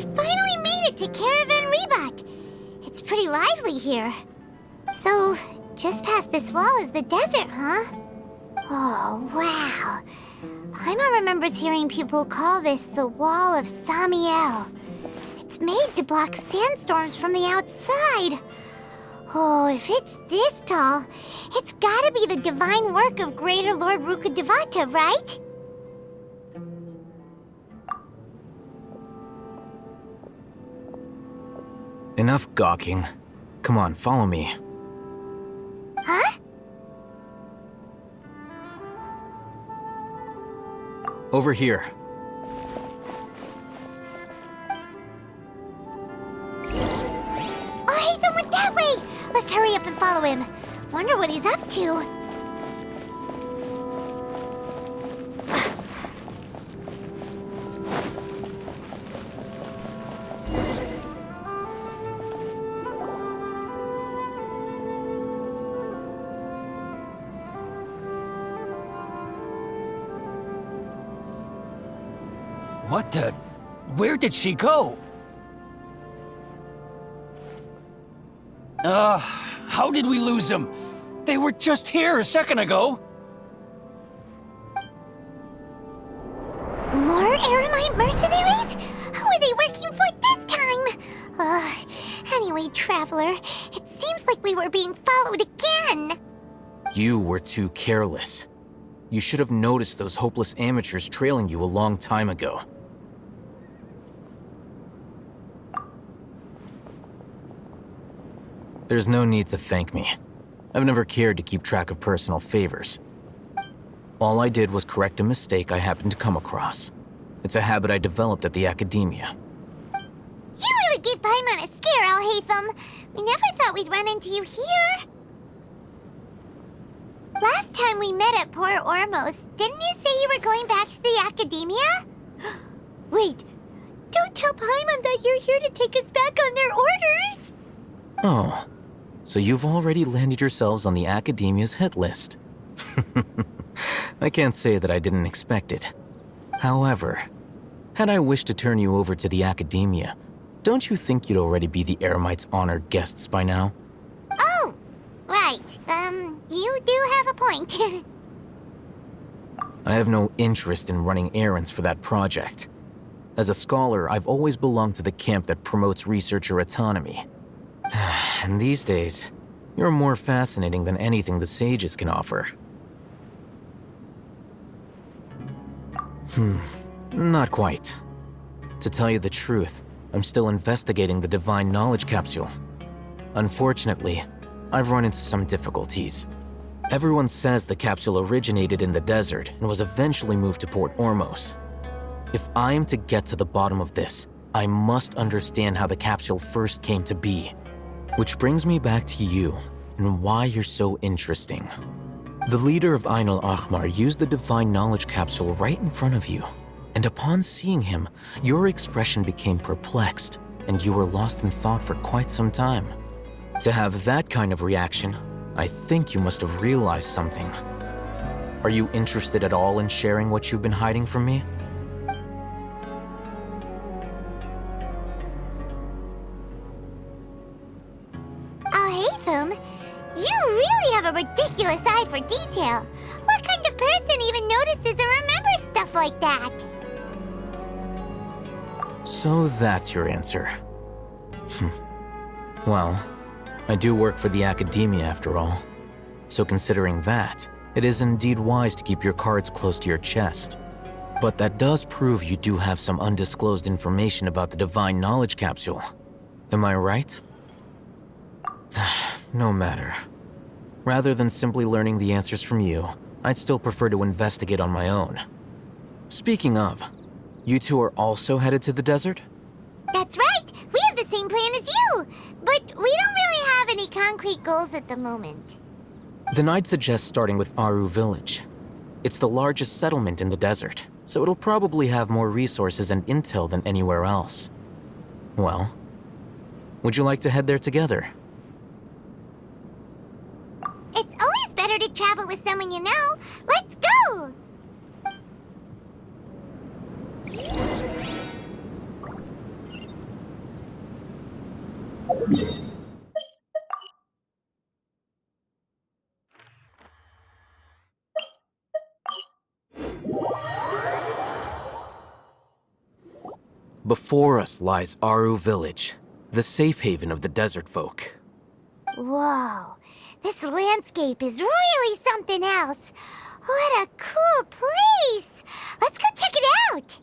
We finally made it to Caravan Reebok. It's pretty lively here. So, just past this wall is the desert, huh? Oh, wow. Paimon remembers hearing people call this the Wall of Samiel. It's made to block sandstorms from the outside. Oh, if it's this tall, it's gotta be the divine work of Greater Lord Rukkhadevata, right? Enough gawking. Come on, follow me. Huh? Over here. Oh, Haytham went that way! Let's hurry up and follow him. Wonder what he's up to. What the? Where did she go? How did we lose them? They were just here a second ago. More Eremite mercenaries? Who are they working for this time? Anyway, Traveler, it seems like we were being followed again. You were too careless. You should have noticed those hopeless amateurs trailing you a long time ago. There's no need to thank me. I've never cared to keep track of personal favors. All I did was correct a mistake I happened to come across. It's a habit I developed at the academia. You really gave Paimon a scare, Al-Haytham. We never thought we'd run into you here. Last time we met at Port Ormos, didn't you say you were going back to the academia? Wait, don't tell Paimon that you're here to take us back on their orders. Oh, so you've already landed yourselves on the academia's hit list. I can't say that I didn't expect it. However, had I wished to turn you over to the academia, don't you think you'd already be the Eremites' honored guests by now? Oh, right. You do have a point. I have no interest in running errands for that project. As a scholar, I've always belonged to the camp that promotes researcher autonomy. And these days, you're more fascinating than anything the sages can offer. Not quite. To tell you the truth, I'm still investigating the Divine Knowledge Capsule. Unfortunately, I've run into some difficulties. Everyone says the capsule originated in the desert and was eventually moved to Port Ormos. If I am to get to the bottom of this, I must understand how the capsule first came to be. Which brings me back to you and why you're so interesting. The leader of Ain al-Ahmar used the Divine Knowledge Capsule right in front of you, and upon seeing him, your expression became perplexed, and you were lost in thought for quite some time. To have that kind of reaction, I think you must have realized something. Are you interested at all in sharing what you've been hiding from me? Al-Haytham, you really have a ridiculous eye for detail. What kind of person even notices or remembers stuff like that? So that's your answer. Well, I do work for the academia after all. So considering that, it is indeed wise to keep your cards close to your chest. But that does prove you do have some undisclosed information about the Divine Knowledge Capsule. Am I right? No matter. Rather than simply learning the answers from you, I'd still prefer to investigate on my own. Speaking of, you two are also headed to the desert? That's right! We have the same plan as you! But we don't really have any concrete goals at the moment. Then I'd suggest starting with Aru Village. It's the largest settlement in the desert, so it'll probably have more resources and intel than anywhere else. Well, would you like to head there together? It's always better to travel with someone you know. Let's go! Before us lies Aru Village, the safe haven of the desert folk. Whoa, this landscape is really something else. What a cool place! Let's go check it out!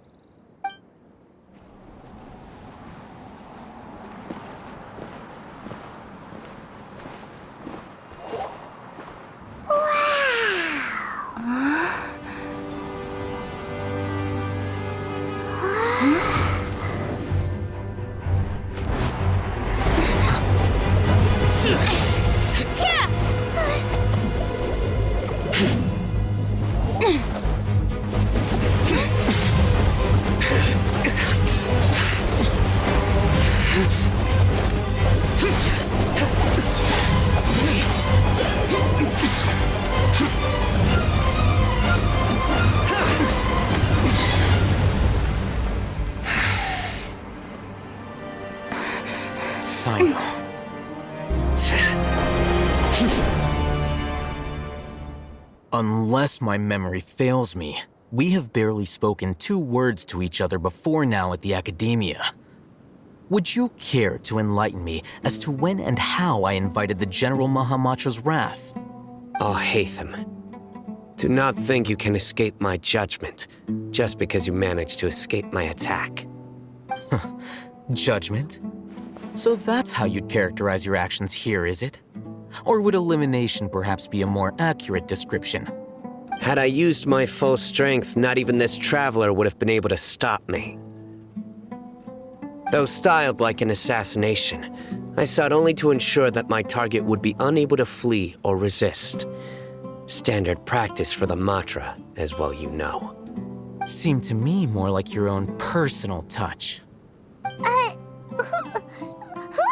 Unless my memory fails me, we have barely spoken 2 words to each other before now at the Academia. Would you care to enlighten me as to when and how I invited the General Mahamatra's wrath? Oh, Hatham. Do not think you can escape my judgment just because you managed to escape my attack. Judgment? So that's how you'd characterize your actions here, is it? Or would elimination perhaps be a more accurate description? Had I used my full strength, not even this traveler would have been able to stop me. Though styled like an assassination, I sought only to ensure that my target would be unable to flee or resist. Standard practice for the Matra, as well you know. Seemed to me more like your own personal touch. Who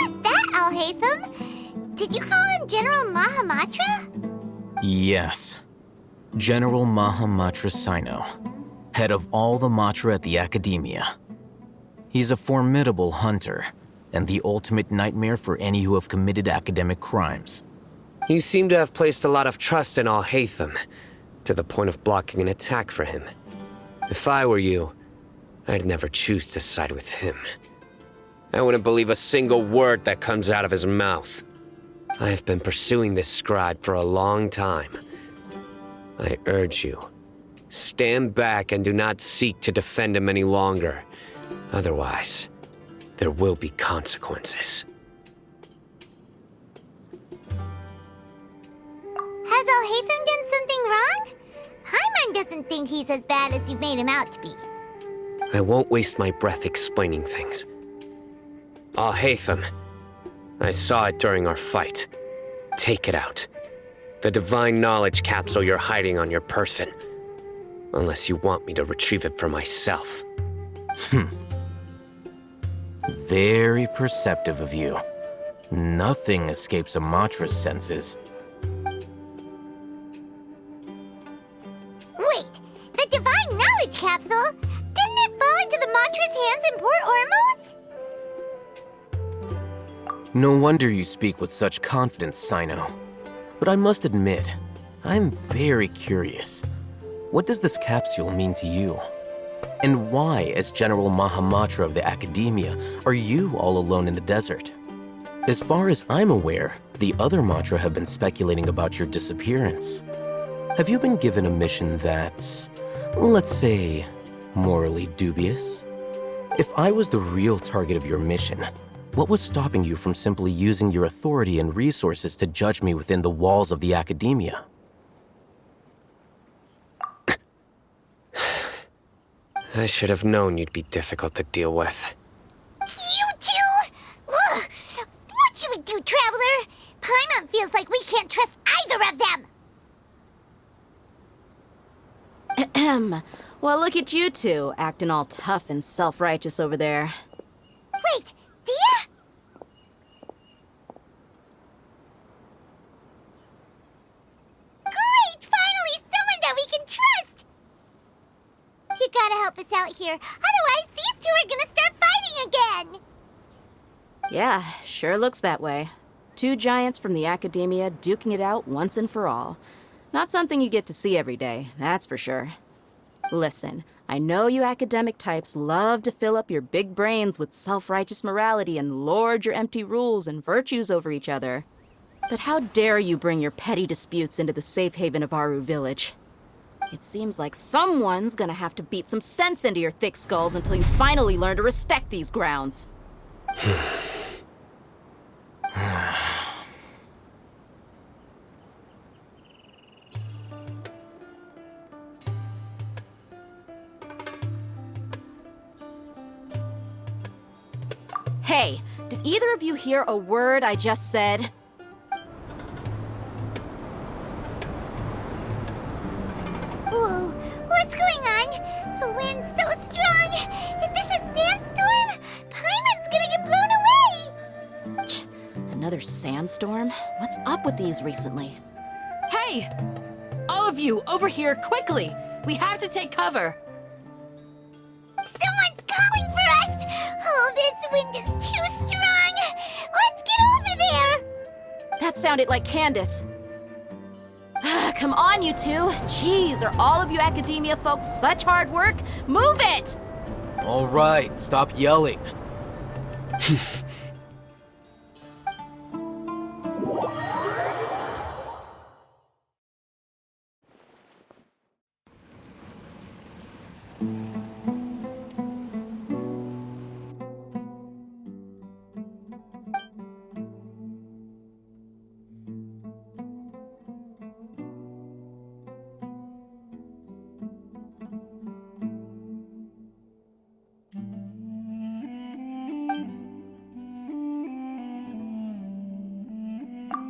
is that, Al-Hatham? Did you call him General Mahamatra? Yes. General Mahamatra Sino, head of all the Matra at the Academia. He's a formidable hunter, and the ultimate nightmare for any who have committed academic crimes. You seem to have placed a lot of trust in Al-Hatham, to the point of blocking an attack for him. If I were you, I'd never choose to side with him. I wouldn't believe a single word that comes out of his mouth. I have been pursuing this scribe for a long time. I urge you, stand back and do not seek to defend him any longer. Otherwise, there will be consequences. Has Al-Hatham done something wrong? Hyman doesn't think he's as bad as you've made him out to be. I won't waste my breath explaining things. Al-Hatham, I saw it during our fight. Take it out. The divine knowledge capsule you're hiding on your person. Unless you want me to retrieve it for myself. Very perceptive of you. Nothing escapes a Matra's senses. Wait, the divine knowledge capsule? Didn't it fall into the Matra's hands in Port Ormuz? No wonder you speak with such confidence, Sino. But I must admit, I'm very curious. What does this capsule mean to you? And why, as General Mahamatra of the Academia, are you all alone in the desert? As far as I'm aware, the other Matra have been speculating about your disappearance. Have you been given a mission that's, let's say, morally dubious? If I was the real target of your mission, what was stopping you from simply using your authority and resources to judge me within the walls of the Academia? I should have known you'd be difficult to deal with. You two? Ugh! What should we do, Traveler? Paimon feels like we can't trust either of them. Ahem. Well, look at you two, acting all tough and self-righteous over there. Wait, Dia? Great! Finally, someone that we can trust! You gotta help us out here, otherwise these two are gonna start fighting again! Yeah, sure looks that way. 2 giants from the Academia duking it out once and for all. Not something you get to see every day, that's for sure. Listen, I know you academic types love to fill up your big brains with self-righteous morality and lord your empty rules and virtues over each other. But how dare you bring your petty disputes into the safe haven of Aru Village? It seems like someone's gonna have to beat some sense into your thick skulls until you finally learn to respect these grounds. Hey, did either of you hear a word I just said? Whoa, what's going on? The wind's so strong! Is this a sandstorm? Paimon's gonna get blown away! Another sandstorm? What's up with these recently? Hey! All of you, over here, quickly! We have to take cover! Someone's calling for us! Oh, this wind is too strong! Let's get over there! That sounded like Candace. Come on, you two. Jeez, are all of you academia folks such hard work? Move it! All right, stop yelling.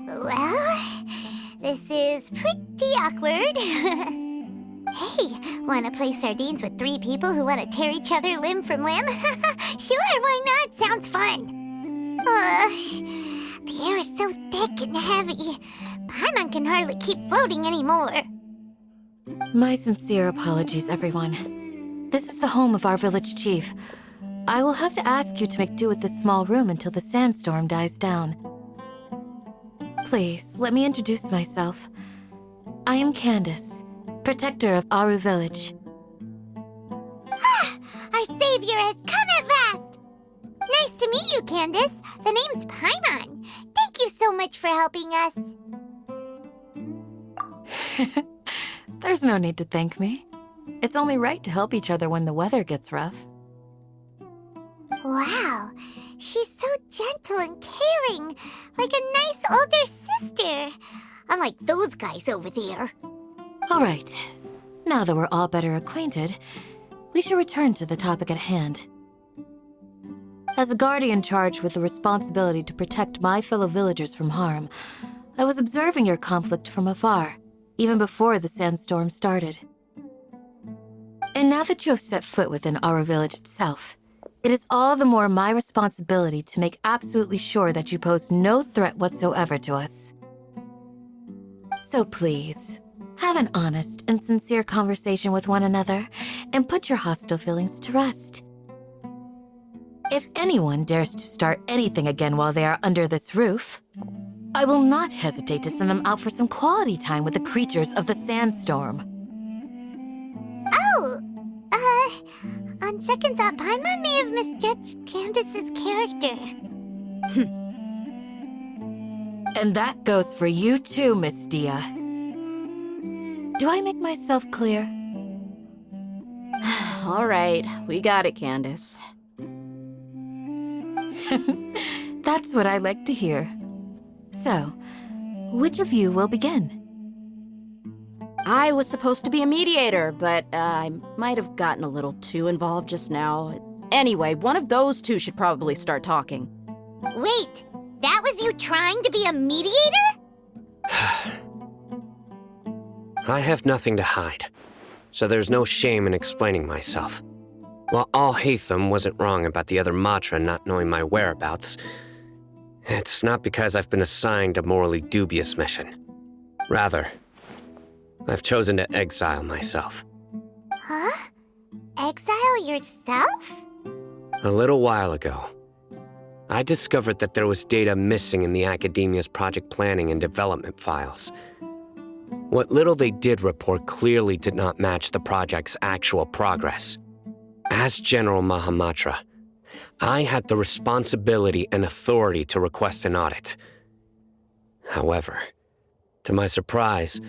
Well, this is pretty awkward. Hey, wanna play sardines with 3 people who wanna tear each other limb from limb? Sure, why not? Sounds fun. The air is so thick and heavy. Paimon can hardly keep floating anymore. My sincere apologies, everyone. This is the home of our village chief. I will have to ask you to make do with this small room until the sandstorm dies down. Please, let me introduce myself. I am Candace, protector of Aru Village. Our savior has come at last! Nice to meet you, Candace. The name's Paimon. Thank you so much for helping us. There's no need to thank me. It's only right to help each other when the weather gets rough. Wow, she's so gentle and caring, like a nice older sister. Unlike those guys over there. All right, now that we're all better acquainted, we should return to the topic at hand. As a guardian charged with the responsibility to protect my fellow villagers from harm, I was observing your conflict from afar, even before the sandstorm started. And now that you have set foot within our village itself, it is all the more my responsibility to make absolutely sure that you pose no threat whatsoever to us. So please, have an honest and sincere conversation with one another and put your hostile feelings to rest. If anyone dares to start anything again while they are under this roof, I will not hesitate to send them out for some quality time with the creatures of the sandstorm. Oh, on second thought, Paimon may have misjudged Candace's character. And that goes for you too, Miss Dia. Do I make myself clear? All right, we got it, Candace. That's what I like to hear. So, which of you will begin? I was supposed to be a mediator, but I might have gotten a little too involved just now. Anyway, one of those two should probably start talking. Wait, that was you trying to be a mediator? I have nothing to hide, so there's no shame in explaining myself. While Alhaitham wasn't wrong about the other Matra not knowing my whereabouts, it's not because I've been assigned a morally dubious mission. Rather, I've chosen to exile myself. Huh? Exile yourself? A little while ago, I discovered that there was data missing in the Academia's project planning and development files. What little they did report clearly did not match the project's actual progress. As General Mahamatra, I had the responsibility and authority to request an audit. However, to my surprise,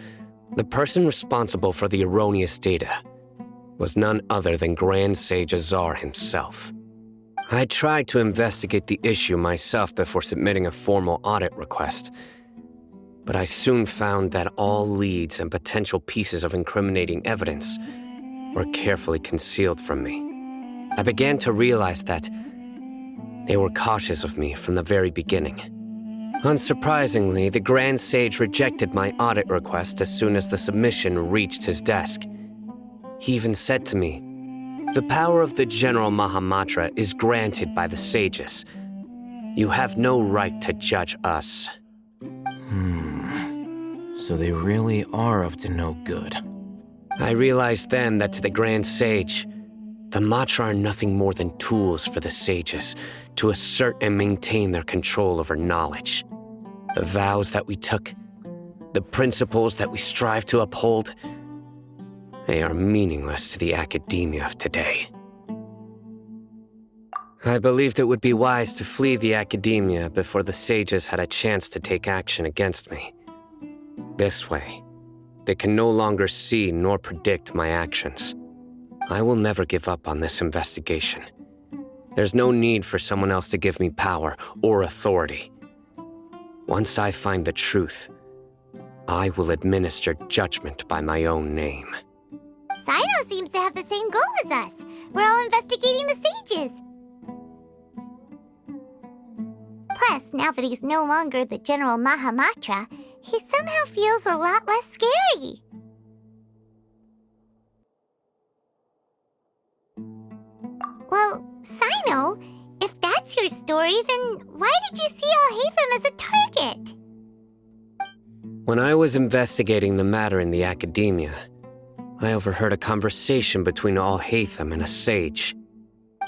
the person responsible for the erroneous data was none other than Grand Sage Azar himself. I tried to investigate the issue myself before submitting a formal audit request, but I soon found that all leads and potential pieces of incriminating evidence were carefully concealed from me. I began to realize that they were cautious of me from the very beginning. Unsurprisingly, the Grand Sage rejected my audit request as soon as the submission reached his desk. He even said to me, "The power of the General Mahamatra is granted by the sages. You have no right to judge us." So they really are up to no good. I realized then that to the Grand Sage, the Matra are nothing more than tools for the sages to assert and maintain their control over knowledge. The vows that we took, the principles that we strive to uphold, they are meaningless to the academia of today. I believed it would be wise to flee the academia before the sages had a chance to take action against me. This way, they can no longer see nor predict my actions. I will never give up on this investigation. There's no need for someone else to give me power or authority. Once I find the truth, I will administer judgment by my own name. Sino seems to have the same goal as us. We're all investigating the sages. Plus, now that he's no longer the General Mahamatra, he somehow feels a lot less scary. Well, Sino, if that's your story, then why did you see Alhaitham as a target? When I was investigating the matter in the academia, I overheard a conversation between Alhaitham and a sage.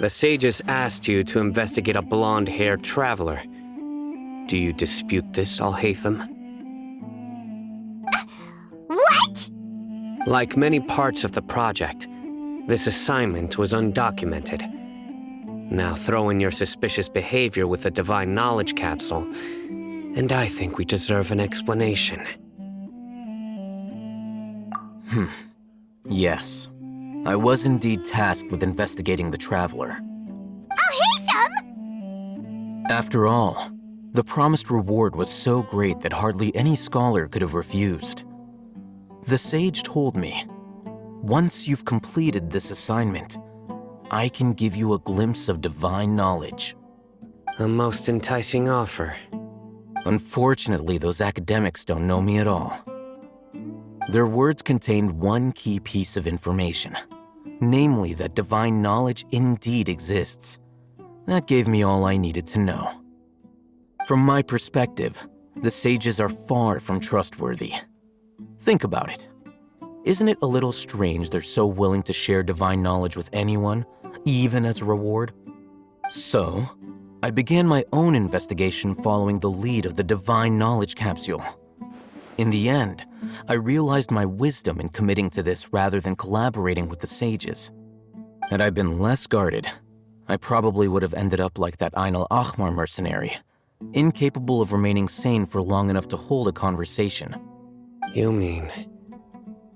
The sages asked you to investigate a blonde-haired traveler. Do you dispute this, Alhaitham? What? Like many parts of the project, this assignment was undocumented. Now throw in your suspicious behavior with the divine knowledge capsule, and I think we deserve an explanation. Yes. I was indeed tasked with investigating the traveler. Alhaitham! After all, the promised reward was so great that hardly any scholar could have refused. The sage told me, once you've completed this assignment, I can give you a glimpse of divine knowledge. A most enticing offer. Unfortunately, those academics don't know me at all. Their words contained one key piece of information, namely that divine knowledge indeed exists. That gave me all I needed to know. From my perspective, the sages are far from trustworthy. Think about it. Isn't it a little strange they're so willing to share divine knowledge with anyone, even as a reward? So, I began my own investigation following the lead of the divine knowledge capsule. In the end, I realized my wisdom in committing to this rather than collaborating with the sages. Had I been less guarded, I probably would have ended up like that Ain al-Ahmar mercenary, incapable of remaining sane for long enough to hold a conversation. You mean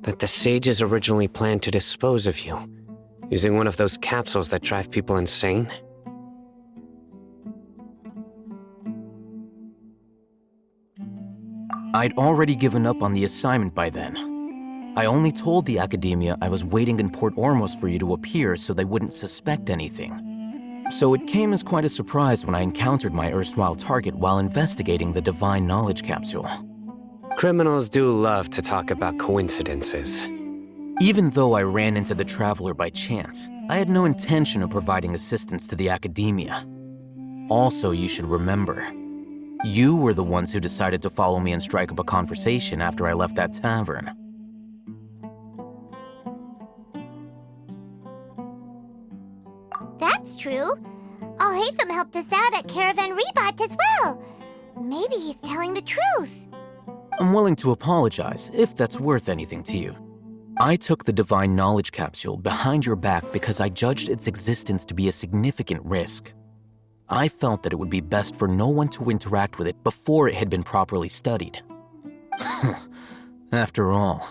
that the sages originally planned to dispose of you, using one of those capsules that drive people insane? I'd already given up on the assignment by then. I only told the academia I was waiting in Port Ormos for you to appear so they wouldn't suspect anything. So it came as quite a surprise when I encountered my erstwhile target while investigating the divine knowledge capsule. Criminals do love to talk about coincidences. Even though I ran into the traveler by chance, I had no intention of providing assistance to the academia. Also, you should remember, you were the ones who decided to follow me and strike up a conversation after I left that tavern. That's true. Alhaitham helped us out at Caravan Rebat as well. Maybe he's telling the truth. I'm willing to apologize if that's worth anything to you. I took the divine knowledge capsule behind your back because I judged its existence to be a significant risk. I felt that it would be best for no one to interact with it before it had been properly studied. After all,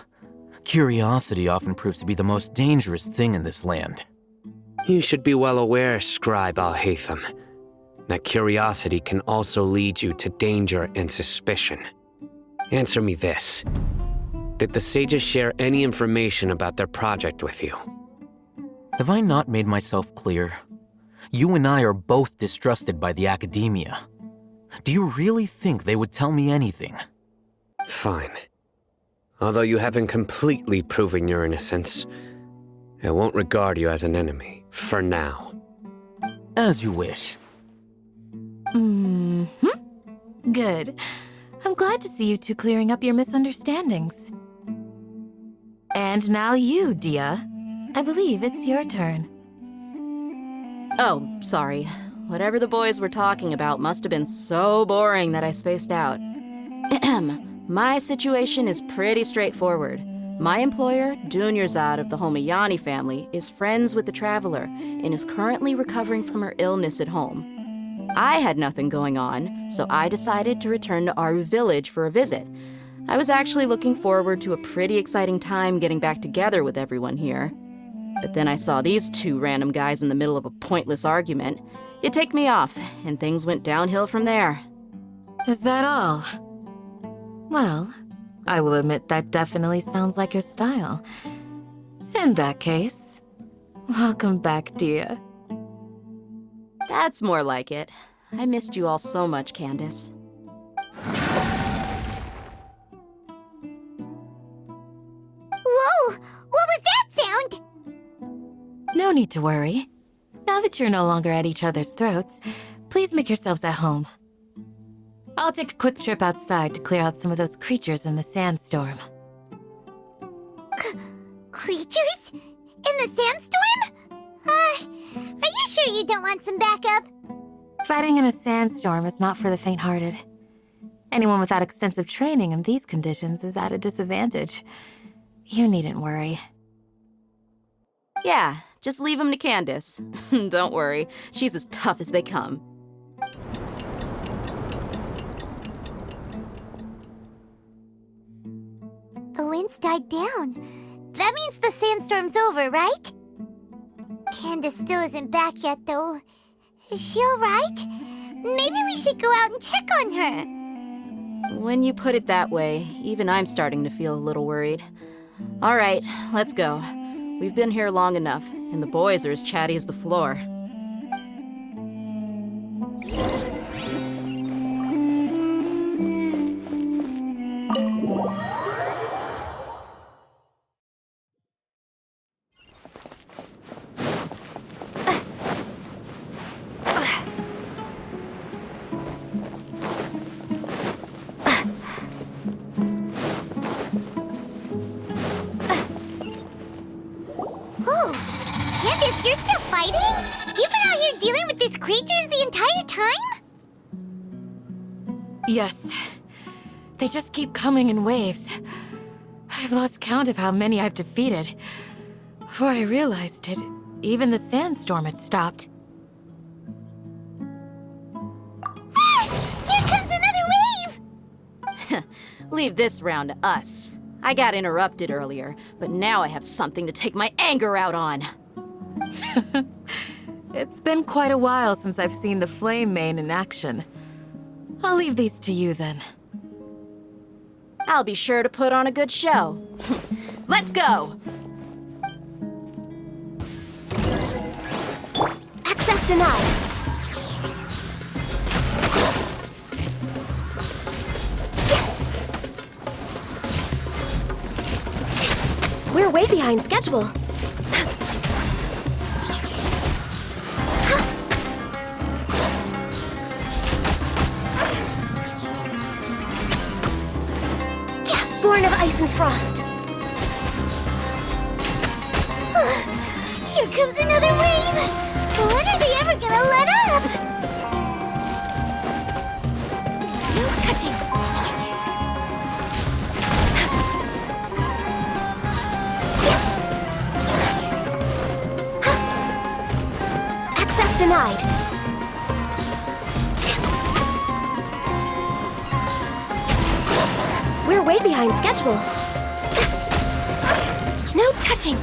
curiosity often proves to be the most dangerous thing in this land. You should be well aware, Scribe Al-Haytham, that curiosity can also lead you to danger and suspicion. Answer me this. Did the sages share any information about their project with you? Have I not made myself clear? You and I are both distrusted by the academia. Do you really think they would tell me anything? Fine. Although you haven't completely proven your innocence, I won't regard you as an enemy, for now. As you wish. Good. I'm glad to see you two clearing up your misunderstandings. And now you, Dia. I believe it's your turn. Oh, sorry. Whatever the boys were talking about must have been so boring that I spaced out. My situation is pretty straightforward. My employer, Dunyarzad of the Homayani family, is friends with the Traveler and is currently recovering from her illness at home. I had nothing going on, so I decided to return to Aru Village for a visit. I was actually looking forward to a pretty exciting time getting back together with everyone here. But then I saw these two random guys in the middle of a pointless argument. It ticked me off, and things went downhill from there. Is that all? Well, I will admit that definitely sounds like your style. In that case, welcome back, Dia. That's more like it. I missed you all so much, Candace. Whoa! What was that sound? No need to worry. Now that you're no longer at each other's throats, please make yourselves at home. I'll take a quick trip outside to clear out some of those creatures in the sandstorm. Creatures? In the sandstorm? Are you sure you don't want some backup? Fighting in a sandstorm is not for the faint-hearted. Anyone without extensive training in these conditions is at a disadvantage. You needn't worry. Yeah, just leave them to Candace. Don't worry, she's as tough as they come. The wind's died down. That means the sandstorm's over, right? Candace still isn't back yet, though. Is she alright? Maybe we should go out and check on her. When you put it that way, even I'm starting to feel a little worried. All right, let's go. We've been here long enough, and the boys are as chatty as the floor. Candace, you're still fighting? You've been out here dealing with these creatures the entire time? Yes. They just keep coming in waves. I've lost count of how many I've defeated. Before I realized it, even the sandstorm had stopped. Here comes another wave! Leave this round to us. I got interrupted earlier, but now I have something to take my anger out on. It's been quite a while since I've seen the Flame Mane in action. I'll leave these to you then. I'll be sure to put on a good show. Let's go! Access denied. We're way behind schedule. Born of ice and frost. Here comes another wave! When are they ever gonna let up? No touching. denied. We're way behind schedule. No touching.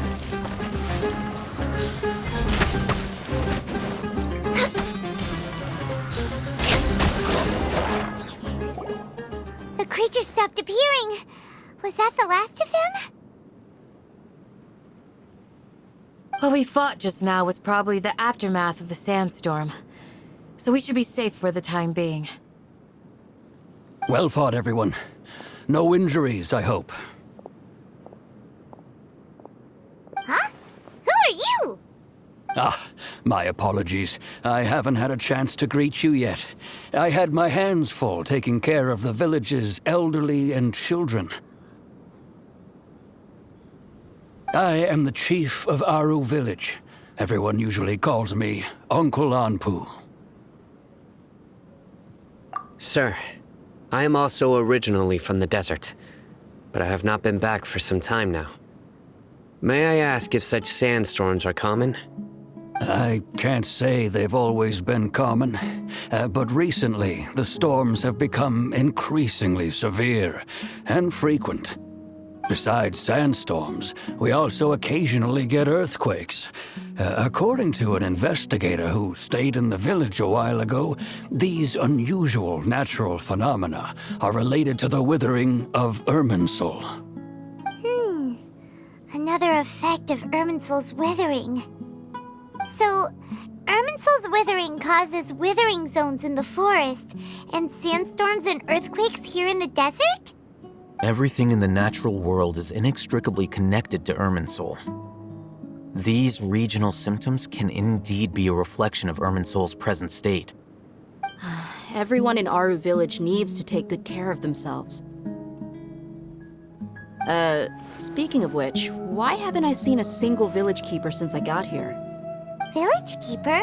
The creature stopped appearing. Was that the last of them? What we fought just now was probably the aftermath of the sandstorm. So we should be safe for the time being. Well fought, everyone. No injuries, I hope. Huh? Who are you? Ah, my apologies. I haven't had a chance to greet you yet. I had my hands full taking care of the village's elderly and children. I am the chief of Aru village. Everyone usually calls me Uncle Anpu. Sir, I am also originally from the desert, but I have not been back for some time now. May I ask if such sandstorms are common? I can't say they've always been common, but recently the storms have become increasingly severe and frequent. Besides sandstorms, we also occasionally get earthquakes. According to an investigator who stayed in the village a while ago, these unusual natural phenomena are related to the withering of Irminsul. Another effect of Irminsul's withering. So, Irminsul's withering causes withering zones in the forest, and sandstorms and earthquakes here in the desert? Everything in the natural world is inextricably connected to Irminsul. These regional symptoms can indeed be a reflection of Irminsul's present state. Everyone in Aru village needs to take good care of themselves. Speaking of which, why haven't I seen a single village keeper since I got here? Village keeper?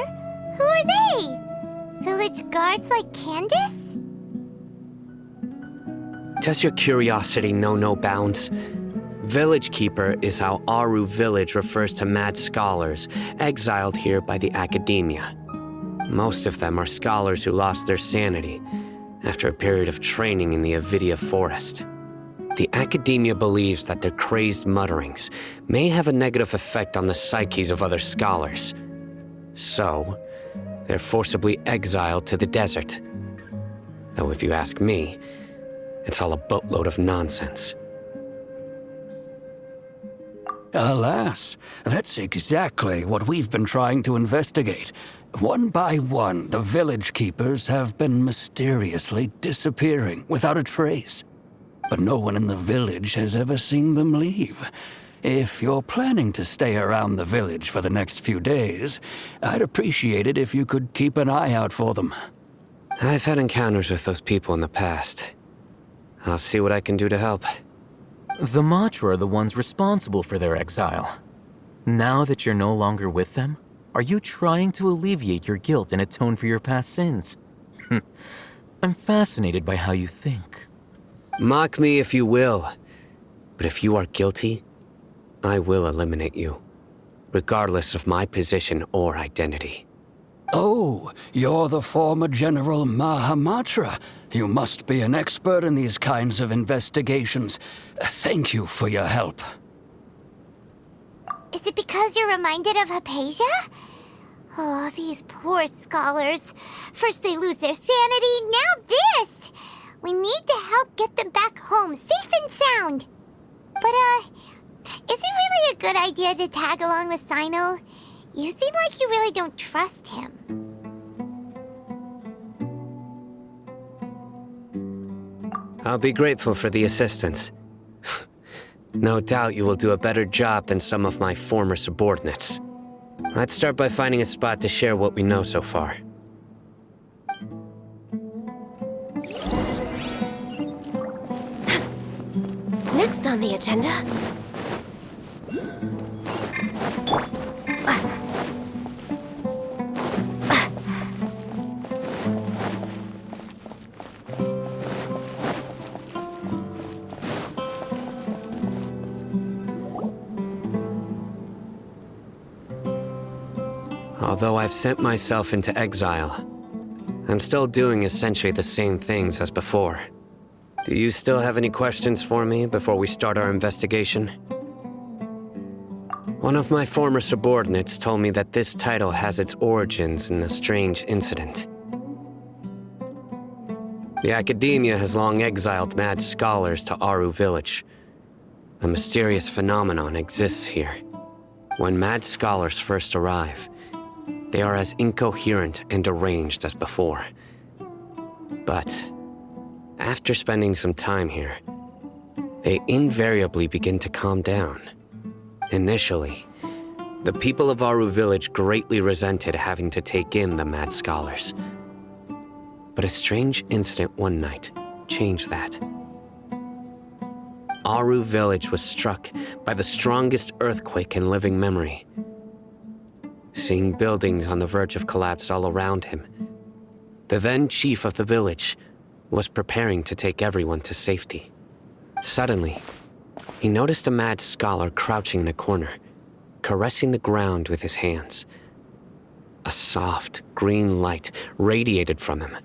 Who are they? Village guards like Candace? Does your curiosity know no bounds? Village Keeper is how Aru village refers to mad scholars exiled here by the academia. Most of them are scholars who lost their sanity after a period of training in the Avidia forest. The academia believes that their crazed mutterings may have a negative effect on the psyches of other scholars. So, they're forcibly exiled to the desert. Though if you ask me, it's all a boatload of nonsense. Alas, that's exactly what we've been trying to investigate. One by one, the village keepers have been mysteriously disappearing without a trace. But no one in the village has ever seen them leave. If you're planning to stay around the village for the next few days, I'd appreciate it if you could keep an eye out for them. I've had encounters with those people in the past. I'll see what I can do to help. The Matra are the ones responsible for their exile. Now that you're no longer with them, are you trying to alleviate your guilt and atone for your past sins? I'm fascinated by how you think. Mock me if you will, but if you are guilty, I will eliminate you, regardless of my position or identity. Oh, you're the former General Mahamatra. You must be an expert in these kinds of investigations. Thank you for your help. Is it because you're reminded of Hypatia? Oh, these poor scholars. First they lose their sanity, now this! We need to help get them back home, safe and sound. But, is it really a good idea to tag along with Sino? You seem like you really don't trust him. I'll be grateful for the assistance. No doubt you will do a better job than some of my former subordinates. Let's start by finding a spot to share what we know so far. Next on the agenda... Although I've sent myself into exile, I'm still doing essentially the same things as before. Do you still have any questions for me before we start our investigation? One of my former subordinates told me that this title has its origins in a strange incident. The Academia has long exiled mad scholars to Aru Village. A mysterious phenomenon exists here. When mad scholars first arrive, they are as incoherent and deranged as before. But after spending some time here, they invariably begin to calm down. Initially, the people of Aru Village greatly resented having to take in the mad scholars. But a strange incident one night changed that. Aru Village was struck by the strongest earthquake in living memory. Seeing buildings on the verge of collapse all around him, the then chief of the village was preparing to take everyone to safety. Suddenly, he noticed a mad scholar crouching in a corner, caressing the ground with his hands. A soft, green light radiated from him,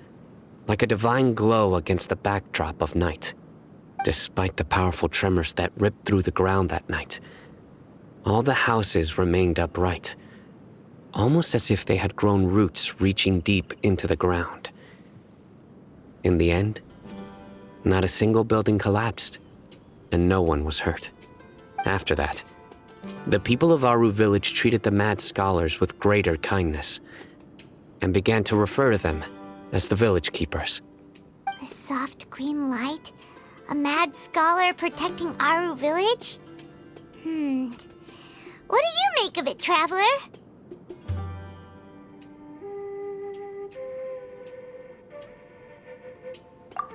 like a divine glow against the backdrop of night. Despite the powerful tremors that ripped through the ground that night, all the houses remained upright, almost as if they had grown roots reaching deep into the ground. In the end, not a single building collapsed, and no one was hurt. After that, the people of Aru Village treated the mad scholars with greater kindness, and began to refer to them as the village keepers. A soft green light? A mad scholar protecting Aru Village? What do you make of it, Traveler?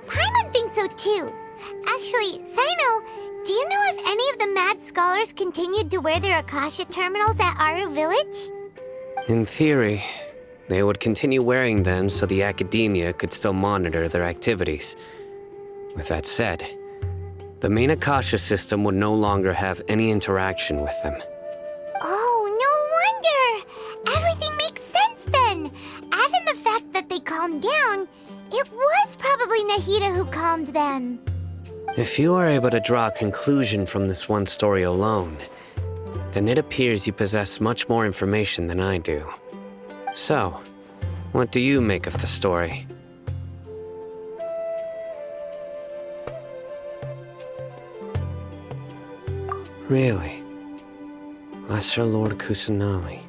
Paimon thinks so too. Actually, Sino, do you know if any of the mad scholars continued to wear their Akasha terminals at Aru Village? In theory, they would continue wearing them so the Academia could still monitor their activities. With that said, the main Akasha system would no longer have any interaction with them. Oh, no wonder! Everything makes sense then! Add in the fact that they calmed down, it was probably Nahida who calmed them. If you are able to draw a conclusion from this one story alone, then it appears you possess much more information than I do. So, what do you make of the story? Really? Lesser Lord Kusanali.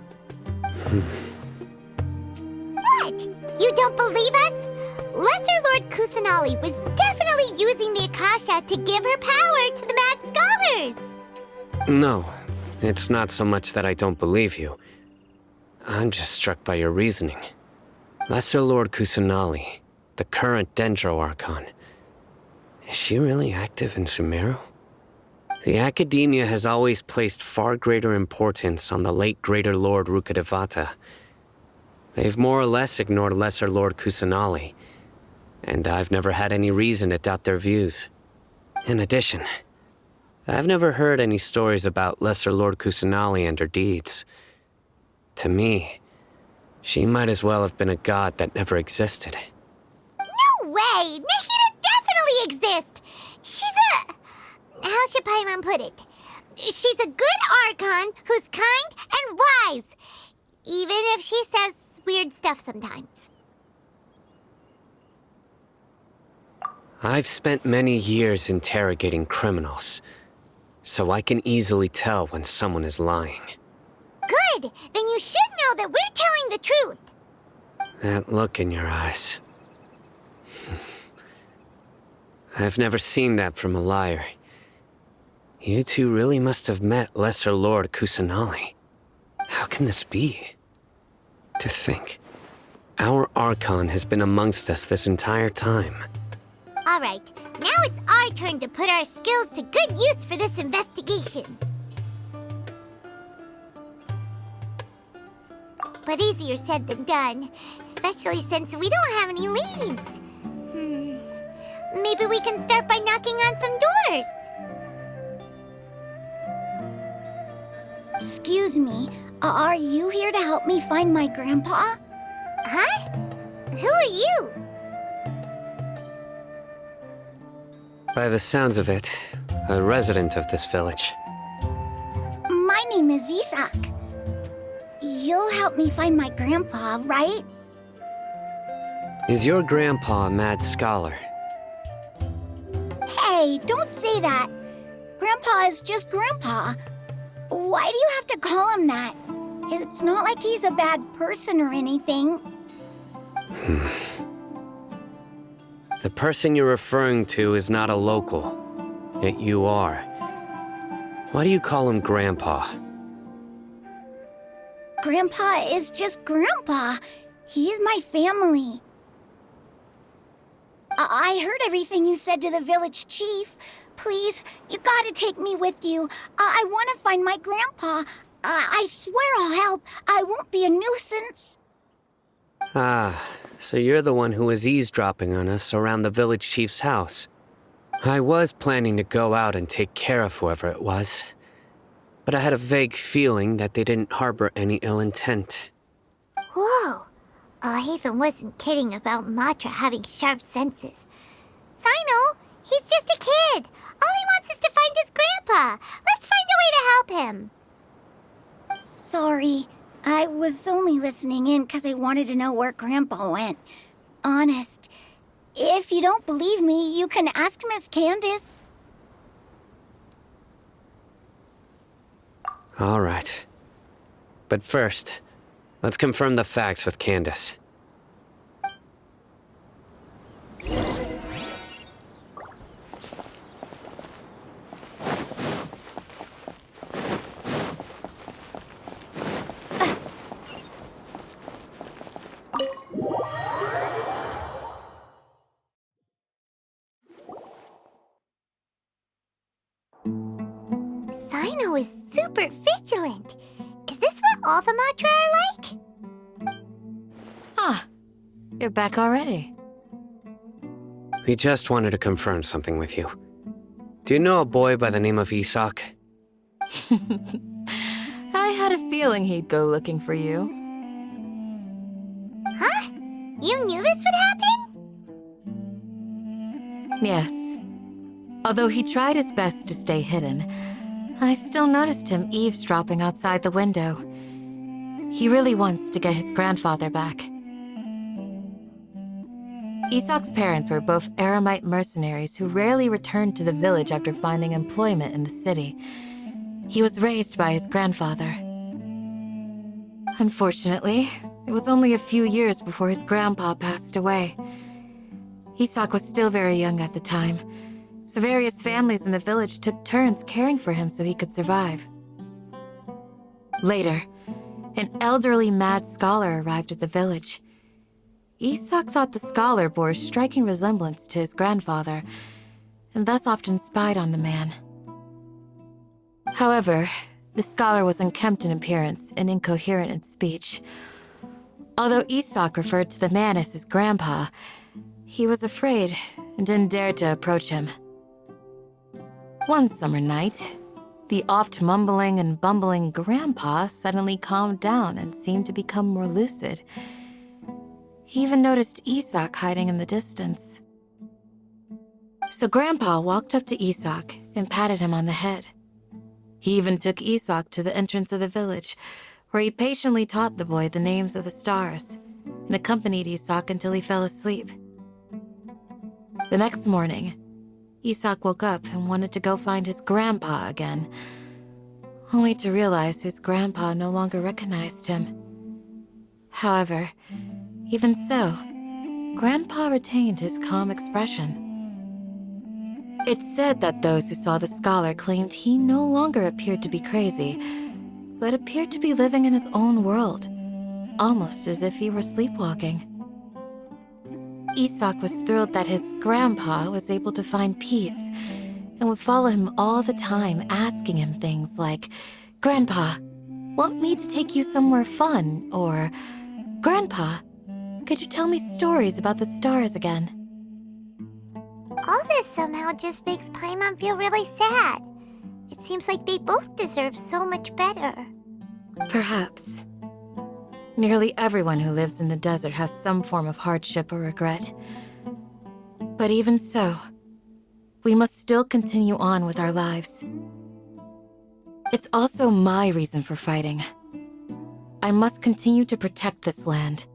What? You don't believe us? Lesser Lord Kusanali was definitely using the Akasha to give her power to the mad scholars! No, it's not so much that I don't believe you. I'm just struck by your reasoning. Lesser Lord Kusanali, the current Dendro Archon, is she really active in Sumeru? The Academia has always placed far greater importance on the late Greater Lord Rukkhadevata. They've more or less ignored Lesser Lord Kusanali, and I've never had any reason to doubt their views. In addition, I've never heard any stories about Lesser Lord Kusanali and her deeds. To me, she might as well have been a god that never existed. No way! Nahida definitely exists! She's a... How should Paimon put it? She's a good Archon who's kind and wise, even if she says weird stuff sometimes. I've spent many years interrogating criminals, so I can easily tell when someone is lying. Good! Then you should know that we're telling the truth! That look in your eyes. I've never seen that from a liar. You two really must have met Lesser Lord Kusanali. How can this be? To think, our Archon has been amongst us this entire time. Alright, now it's our turn to put our skills to good use for this investigation. But easier said than done, especially since we don't have any leads. Maybe we can start by knocking on some doors. Excuse me, Are you here to help me find my grandpa? Huh? Who are you? By the sounds of it, a resident of this village. My name is Isak. You'll help me find my grandpa, right? Is your grandpa a mad scholar? Hey, don't say that. Grandpa is just Grandpa. Why do you have to call him that? It's not like he's a bad person or anything. The person you're referring to is not a local, yet you are. Why do you call him Grandpa? Grandpa is just Grandpa. He's my family. I heard everything you said to the village chief. Please, you gotta take me with you. I want to find my grandpa. I swear I'll help. I won't be a nuisance. Ah, so you're the one who was eavesdropping on us around the village chief's house. I was planning to go out and take care of whoever it was, but I had a vague feeling that they didn't harbor any ill intent. Whoa. Hatham wasn't kidding about Matra having sharp senses. Sino, he's just a kid. All he wants is to find his grandpa. Let's find a way to help him. Sorry. I was only listening in because I wanted to know where Grandpa went. Honest. If you don't believe me, you can ask Miss Candace. All right. But first, let's confirm the facts with Candace. Sino is super vigilant. Is this what all the Matra are like? Ah, you're back already. We just wanted to confirm something with you. Do you know a boy by the name of Isak? I had a feeling he'd go looking for you. Huh? You knew this would happen? Yes. Although he tried his best to stay hidden, I still noticed him eavesdropping outside the window. He really wants to get his grandfather back. Isak's parents were both Aramite mercenaries who rarely returned to the village after finding employment in the city. He was raised by his grandfather. Unfortunately, it was only a few years before his grandpa passed away. Isak was still very young at the time, so various families in the village took turns caring for him so he could survive. Later, an elderly mad scholar arrived at the village. Isak thought the scholar bore a striking resemblance to his grandfather, and thus often spied on the man. However, the scholar was unkempt in appearance and incoherent in speech. Although Isak referred to the man as his grandpa, he was afraid and didn't dare to approach him. One summer night, the oft mumbling and bumbling grandpa suddenly calmed down and seemed to become more lucid. He even noticed Isak hiding in the distance. So Grandpa walked up to Isak and patted him on the head. He even took Isak to the entrance of the village, where he patiently taught the boy the names of the stars and accompanied Isak until he fell asleep. The next morning, Isak woke up and wanted to go find his grandpa again, only to realize his grandpa no longer recognized him. However, even so, Grandpa retained his calm expression. It's said that those who saw the scholar claimed he no longer appeared to be crazy, but appeared to be living in his own world, almost as if he were sleepwalking. Isak was thrilled that his grandpa was able to find peace and would follow him all the time, asking him things like, "Grandpa, want me to take you somewhere fun?" Or, "Grandpa, could you tell me stories about the stars again?" All this somehow just makes Paimon feel really sad. It seems like they both deserve so much better. Perhaps. Nearly everyone who lives in the desert has some form of hardship or regret. But even so, we must still continue on with our lives. It's also my reason for fighting. I must continue to protect this land.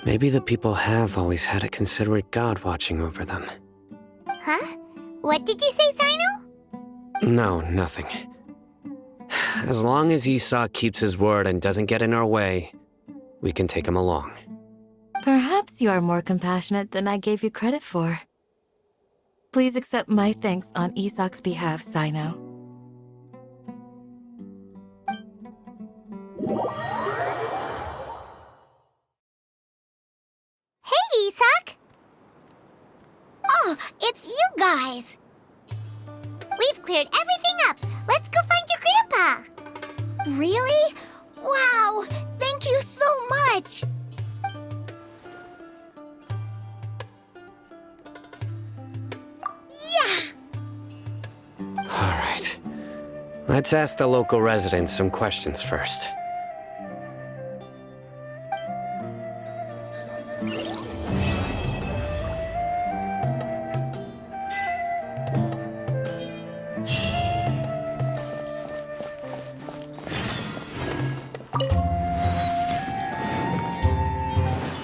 Maybe the people have always had a considerate god watching over them. Huh? What did you say, Sino? No, nothing. As long as Esau keeps his word and doesn't get in our way, we can take him along. Perhaps you are more compassionate than I gave you credit for. Please accept my thanks on Isak's behalf, Sino. Hey, Isak! Oh, it's you guys! We've cleared everything up. Let's go find your grandpa. Really? Wow! Thank you so much! Yeah! All right. Let's ask the local residents some questions first.